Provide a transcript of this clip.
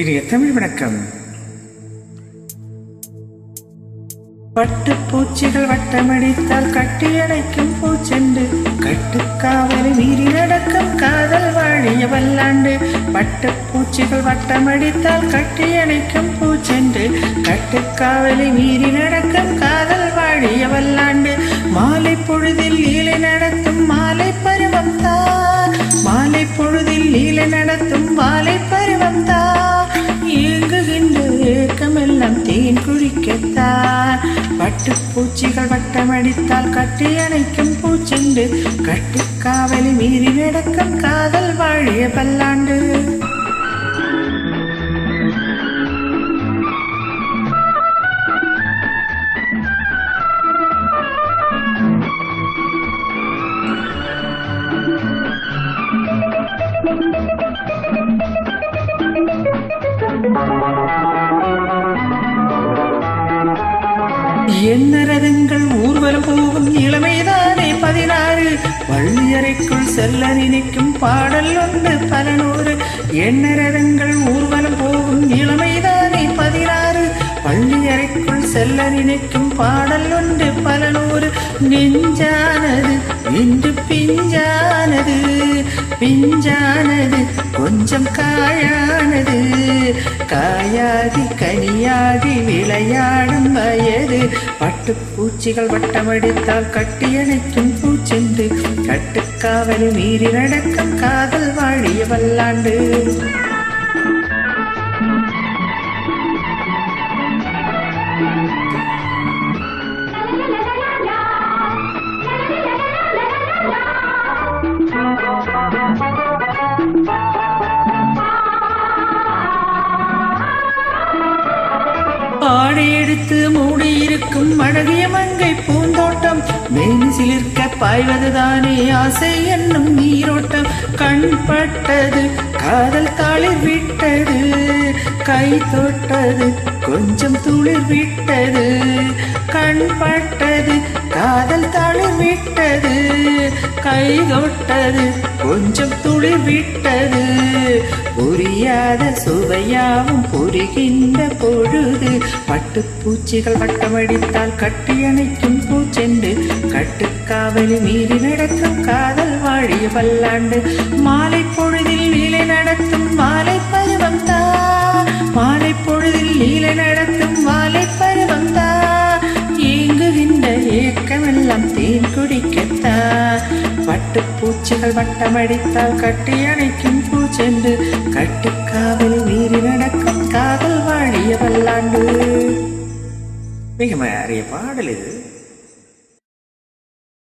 இது தமிழ் வணக்கம். பட்டுப்பூச்சிகள் வட்டமடித்தால் கட்டி அடைக்கும் பூச்செண்டு, கட்டுக்காவலை மீறி நடக்கும் காதல் வாழிய வல்லாண்டு. பட்டுப்பூச்சிகள் வட்டமடித்தால் கட்டி அணைக்கும் பூச்செண்டு, கட்டுக்காவலை மீறி நடக்கும் காதல் வாழிய வல்லாண்டு. மாலை பொழுதில் லீலை நடத்தும் மாலை பருவம் தான், மாலை பொழுதில் லீலை நடத்தும் மாலை பருவம் தான். இயங்குகின்ற ஏக்கமெல்லாம் தேன் குடிக்கத்தான். பட்டுப்பூச்சிகள் வட்டமடித்தால் கட்டி அணைக்கும் பூச்செண்டு, கட்டுக்காவலி மீறி நடக்கும் காதல் வாழிய பல்லாண்டு. எண்ணரதங்கள் ஊர்வலம் போகும் இளமைதானே 16, பள்ளியறைக்குள் செல்ல நினைக்கும் பாடல் ஒன்று பல நூறு. எண்ணரதங்கள் ஊர்வலம் போகும் இளமைதானே 16, பள்ளியறைக்குள் செல்ல நினைக்கும் பாடல் ஒன்று பல நூறு. நெஞ்சானது இன்று பிஞ்சானது, பிஞ்சானது கொஞ்சம் காயானது, காயாதி கனியாதி விளையாடும் வயது. பட்டுப்பூச்சிகள் வட்டமடித்தால் கட்டி அணைக்கும் பூச்செண்டு, கட்டுக்காவலை மீறி நடக்கும் காதல் வாழிய வல்லாண்டு. ஆடை எடுத்து மூடி இருக்கும் அழகிய மங்கை பூந்தோட்டம், மேனி சிலிர்க்க பாய்வதுதானே ஆசை என்னும் நீரோட்டம். கண் பட்டது காதல் தாளிர் விட்டது, கை தொட்டது கொஞ்சம் துளிர் விட்டது. கண் பட்டது காதல் தாளிர் விட்டது, கை தொட்டது கொஞ்சம் துளிர் விட்டது. புரியாத சுவையாவும் புரிகின்ற பொழுது. பட்டுப்பூச்சிகள் வட்டமடித்தால் கட்டி அணைக்கும் பூச்செண்டு, கட்டுக்காவலி மீறி நடக்கும் காதல் வாழிய பல்லாண்டு. மாலை பொழுதில் லீலை நடத்தும் மாலை பருவம் தான், மாலை பொழுதில் லீலை நடத்தும் மாலை பருவம் தான். இயங்குகின்ற ஏக்கமெல்லாம் தேன் குடிக்கத்தான். பட்டுப்பூச்சிகள் வட்டமடித்தால் கட்டி அணைக்கும் பூச்செண்டு, கட்டுக்காவலை மீறி நடக்கும் காதல் வாழிய பல்லாண்டு. மிக அரிய பாடல் இது.